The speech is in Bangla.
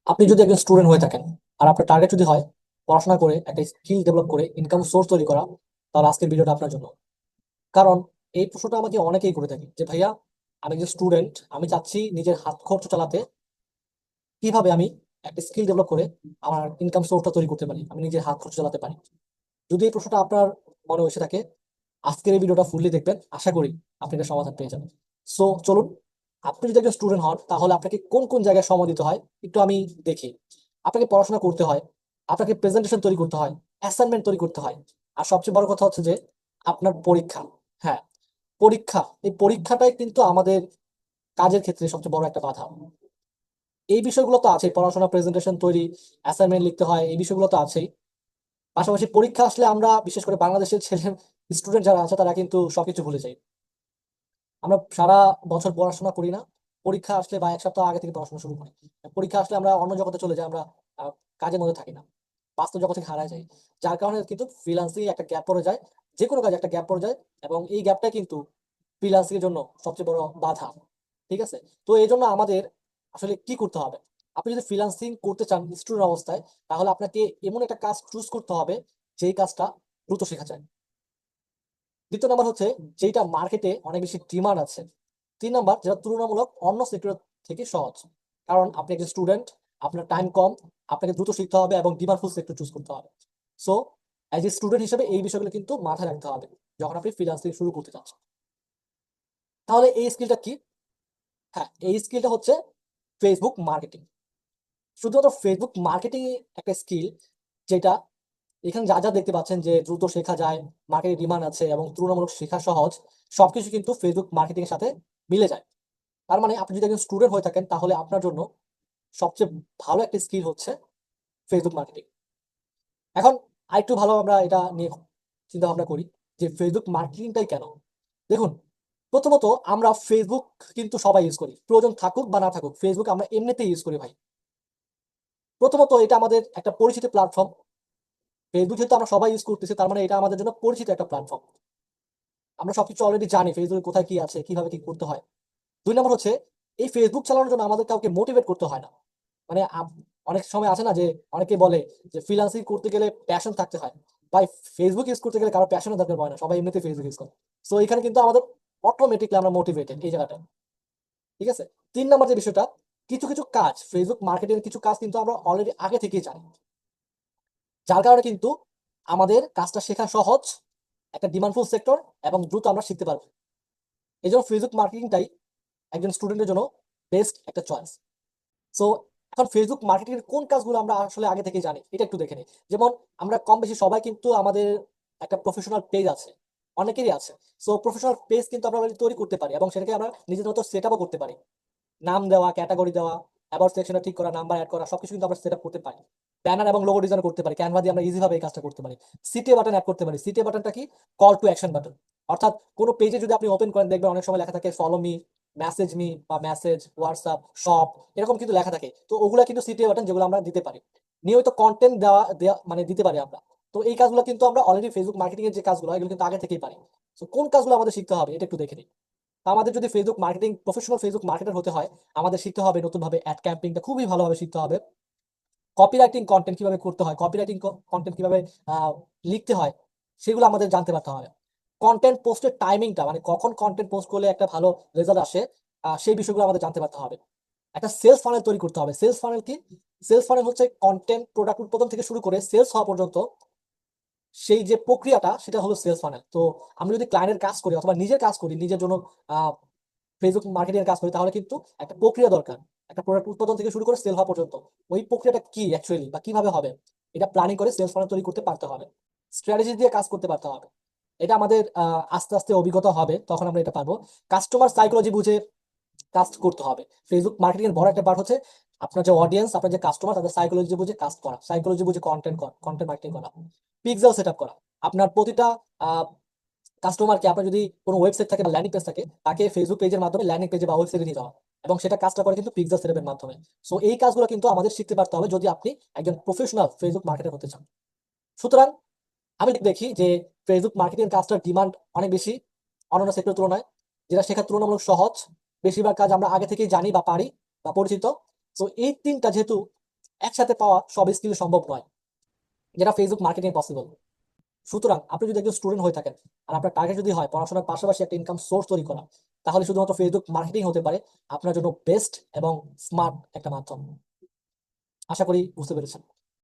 আপনি যদি একজন স্টুডেন্ট হয়ে থাকেন আর আপনার টার্গেট যদি হয় পড়াশোনা করে একটা স্কিল ডেভেলপ করে ইনকাম সোর্স তৈরি করা, তাহলে আজকের ভিডিওটা আপনার জন্য। কারণ এই প্রশ্নটা আমাকে অনেকেই করে থাকে যে ভাইয়া, আমি একজন স্টুডেন্ট, আমি চাচ্ছি নিজের হাত খরচ চালাতে, কিভাবে আমি একটা স্কিল ডেভেলপ করে আমার ইনকাম সোর্সটা তৈরি করতে পারি, আমি নিজের হাত খরচ চালাতে পারি। যদি এই প্রশ্নটা আপনার মনে এসে থাকে, আজকের এই ভিডিওটা ফুললি দেখবেন, আশা করি আপনি এটা সমাধান পেয়ে যাবেন। সো চলুন, আপনি যদি একজন স্টুডেন্ট হন তাহলে আপনাকে কোন কোন জায়গায় সময় দিতে হয় একটু আমি দেখি। আপনাকে পড়াশোনা করতে হয়, আপনাকে প্রেজেন্টেশন তৈরি করতে হয়, অ্যাসাইনমেন্ট তৈরি করতে হয়, আর সবচেয়ে বড় কথা হচ্ছে যে আপনার পরীক্ষা। হ্যাঁ, পরীক্ষা, এই পরীক্ষাটাই কিন্তু আমাদের কাজের ক্ষেত্রে সবচেয়ে বড় একটা বাধা। এই বিষয়গুলো তো আছেই, পড়াশোনা, প্রেজেন্টেশন তৈরি, অ্যাসাইনমেন্ট লিখতে হয়, এই বিষয়গুলো তো আছেই। পাশাপাশি পরীক্ষা আসলে আমরা বিশেষ করে বাংলাদেশের ছেলে স্টুডেন্ট যারা আছে তারা কিন্তু সবকিছু ভুলে যাই। আমরা সারা বছর পড়াশোনা করি না, পরীক্ষা আসলে বা এক সপ্তাহ আগে থেকে পড়াশোনা শুরু করি। পরীক্ষা আসলে আমরা অন্য জগতে চলে যাই, আমরা কাজের মধ্যে থাকি না, বাস্তব জগৎ থেকে হারায় যাই। যার কারণে কিন্তু ফ্রিল্যান্সিং একটা গ্যাপ পড়ে যায়, যে কোনো কাজে একটা গ্যাপ পড়ে যায়, এবং এই গ্যাপটা কিন্তু ফ্রিল্যান্সিং এর জন্য সবচেয়ে বড় বাধা। ঠিক আছে? তো এই জন্য আমাদের আসলে কি করতে হবে? আপনি যদি ফ্রিল্যান্সিং করতে চান স্টুডেন্ট অবস্থায়, তাহলে আপনাকে এমন একটা কাজ চুজ করতে হবে যেই কাজটা দ্রুত শেখা যায়। দ্বিতীয় নাম্বার হচ্ছে যেটা মার্কেটে অনেক বেশি ডিমান্ড আছে। 3 নাম্বার, যেটা তুলনামূলক অন্য সেক্টর থেকে সহজ। কারণ আপনি একজন স্টুডেন্ট, আপনার টাইম কম, আপনাকে দ্রুত শিখতে হবে এবং ডিমান্ডফুল সেক্টর চুজ করতে হবে। সো অ্যাজ এ স্টুডেন্ট হিসেবে এই বিষয়গুলো কিন্তু মাথায় রাখতে হবে যখন আপনি ফ্রিল্যান্সিং শুরু করতে চাচ্ছেন। তাহলে এই স্কিলটা কি? হ্যাঁ, এই স্কিলটা হচ্ছে ফেসবুক মার্কেটিং। শুধুমাত্র ফেসবুক মার্কেটিং একটা স্কিল, যেটা এখানে যা যা দেখতে পাচ্ছেন যে দ্রুত শেখা যায়, মার্কেটে ডিমান্ড আছে এবং তুলনামূলক শেখা সহজ, সবকিছু কিন্তু ফেসবুক মার্কেটিং এর সাথে মিলে যায়। তার মানে আপনি যদি একজন স্টুডেন্ট হয়ে থাকেন তাহলে আপনার জন্য সবচেয়ে ভালো একটা স্কিল হচ্ছে ফেসবুক মার্কেটিং। এখন আরেকটু ভালো আমরা এটা নিয়ে চিন্তা ভাবনা করি যে ফেসবুক মার্কেটিংটাই কেন। দেখুন, প্রথমত আমরা ফেসবুক কিন্তু সবাই ইউজ করি, প্রয়োজন থাকুক বা না থাকুক ফেসবুক আমরা এমনিতেই ইউজ করি ভাই। প্রথমত এটা আমাদের একটা পরিচিত প্ল্যাটফর্ম। ফেসবুক যেহেতু আমরা সবাই ইউজ করতেছি, তার মানে এটা আমাদের জন্য পরিচিত একটা প্ল্যাটফর্ম। আমরা সবকিছু অলরেডি জানি ফেসবুকে কোথায় কি আছে, কিভাবে কি করতে হয়। 2 নম্বর হচ্ছে, এই ফেসবুক চালানোর জন্য আমাদের কাউকে মোটিভেট করতে হয় না। মানে অনেক সময় আছে না যে অনেকে বলে যে ফ্রিল্যান্সিং করতে গেলে প্যাশন থাকতে হয়। ভাই, ফেসবুক ইউজ করতে গেলে কারো প্যাশনের দরকার পড়ে না, সবাই এমনিতে ফেসবুক ইউজ করে। সো এখানে কিন্তু আমাদের অটোমেটিকলি আমরা মোটিভেটেড এই জায়গাটা। ঠিক আছে? 3 নম্বর যে বিষয়টা, কিছু কিছু কাজ ফেসবুক মার্কেটিং এর কিছু কাজ কিন্তু আমরা অলরেডি আগে থেকেই জানি, যার কারণে কিন্তু আমাদের কাজটা শেখা সহজ, একটা ডিমান্ডফুল সেক্টর, এবং দ্রুত আমরা শিখতে পারবো। এই জন্য ফেসবুক মার্কেটিংটাই একজন স্টুডেন্টের জন্য বেস্ট একটা চয়েস। সো এখন ফেসবুক মার্কেটিং এর কোন কাজগুলো আমরা আসলে আগে থেকে জানি এটা একটু দেখে নিই। যেমন আমরা কম বেশি সবাই কিন্তু আমাদের একটা প্রফেশনাল পেজ আছে, অনেকেরই আছে। সো প্রফেশনাল পেজ কিন্তু আমরা already তৈরি করতে পারি এবং সেটাকে আমরা নিজের মতো সেট আপও করতে পারি। নাম দেওয়া, ক্যাটাগরি দেওয়া, অ্যাবাউট সেকশনটা ঠিক করা, নাম্বার অ্যাড করা, সবকিছু কিন্তু আমরা সেট আপ করতে পারি। ব্যানার এবং লোগো ডিজাইন করতে পারি, ক্যানভা দিয়ে আমরা ইজি ভাবে এই কাজটা করতে পারি। সিটে বাটন অ্যাড করতে পারি। সিটে বাটনটা কি? Call to action button. অর্থাৎ কোনো পেজে যদি আপনি ওপেন করেন, দেখবেন অনেক সময় লেখা থাকে ফলো মি, মেসেজ মি, বা মেসেজ, হোয়াটসঅ্যাপ, শপ, এরকম কিন্তু লেখা থাকে। তো ওগুলা কিন্তু সিটে বাটন, যেগুলো আমরা দিতে পারি। নিয়মিত কন্টেন্ট দেওয়া দেওয়া মানে দিতে পারি আমরা। তো এই কাজগুলো কিন্তু আমরা অলরেডি ফেসবুক মার্কেটিং এর যে কাজগুলো, এগুলো কিন্তু আগে থেকেই পারি। তো কোন কাজগুলো আমাদের শিখতে হবে এটা একটু দেখে নিই। তা আমাদের যদি Facebook marketing, professional Facebook marketer হতে হয়, আমাদের শিখতে হবে নতুন ভাবে অ্যাড ক্যাম্পিংটা খুবই ভালোভাবে শিখতে হবে। কপিরাইটিং কন্টেন্ট কিভাবে করতে হয়, কপিরাইটিং কন্টেন্ট কিভাবে আহ, লিখতে হয়, সেগুলো আমাদের জানতে পারতে হবে। কন্টেন্ট পোস্টের টাইমিংটা, মানে কখন কন্টেন্ট পোস্ট করলে একটা ভালো রেজাল্ট আসে, সেই বিষয়গুলো আমাদের জানতে পারতে হবে। একটা সেলস ফানেল তৈরি করতে হবে। সেলস ফানেল কি? সেলস ফানেল হচ্ছে কন্টেন্ট প্রোডাক্ট উৎপাদন থেকে শুরু করে সেলস হওয়া পর্যন্ত সেই যে প্রক্রিয়াটা, সেটা হলো সেলস ফানেল। তো আমি যদি ক্লায়েন্টের কাজ করি অথবা নিজের কাজ করি, নিজের জন্য ফেসবুক মার্কেটিং এর কাজ করি, তাহলে কিন্তু একটা প্রক্রিয়া দরকার। একটা প্রোডাক্ট উৎপাদন থেকে শুরু করে সেল হওয়া পর্যন্ত ওই প্রক্রিয়াটা কি অ্যাকচুয়ালি বা কিভাবে হবে, এটা প্ল্যানিং করে সেলস ফানেল তৈরি করতে পারতে হবে। স্ট্র্যাটেজি দিয়ে কাজ করতে পারতে হবে। এটা আমাদের আস্তে আস্তে অভিজ্ঞতা হবে, তখন আমরা এটা পারবো। কাস্টমার সাইকোলজি বুঝে কাজ করতে হবে। ফেসবুক মার্কেটিং এর বড় একটা পার্ট হচ্ছে আপনার যে অডিয়েন্স, আপনার যে কাস্টমার, তাদের সাইকোলজি বুঝে কাজ করা, সাইকোলজি বুঝে কন্টেন্ট মার্কেটিং করা, পিক্সেল সেট আপ করা। আপনার প্রতিটা কাস্টমারকে, আপনার যদি কোনো ওয়েবসাইট থাকে বা ল্যান্ডিং পেজ থাকে, তাকে ফেসবুক পেজের মাধ্যমে ল্যান্ডিং পেজে বা ওয়েবসাইটে নিয়ে যাওয়া, এবং সেটা কাজটা করে কিন্তু পিক্সেল সেটআপের মাধ্যমে। সো এই কাজগুলো কিন্তু আমাদের শিখতে পারতে হবে যদি আপনি একজন প্রফেশনাল ফেসবুক মার্কেটার হতে চান। সুতরাং আমি দেখি যে ফেসবুক মার্কেটিং কাজটার ডিমান্ড অনেক বেশি অন্যান্য সেক্টরের তুলনায়, যেটা শেখা তুলনামূলক সহজ। বেশিরভাগ কাজ আমরা আগে থেকেই জানি বা পারি বা পরিচিত। তো এই তিনটা যেহেতু একসাথে পাওয়া সব স্কিল সম্ভব নয়, যেটা ফেসবুক মার্কেটিং পসিবল। সুতরাং আপনি যদি একজন স্টুডেন্ট হয়ে থাকেন আর আপনার টার্গেট যদি হয় পড়াশোনার পাশাপাশি একটা ইনকাম সোর্স তৈরি করা, তাহলে শুধুমাত্র ফেসবুক মার্কেটিং হতে পারে আপনার জন্য বেস্ট এবং স্মার্ট একটা মাধ্যম। আশা করি বুঝতে পেরেছেন।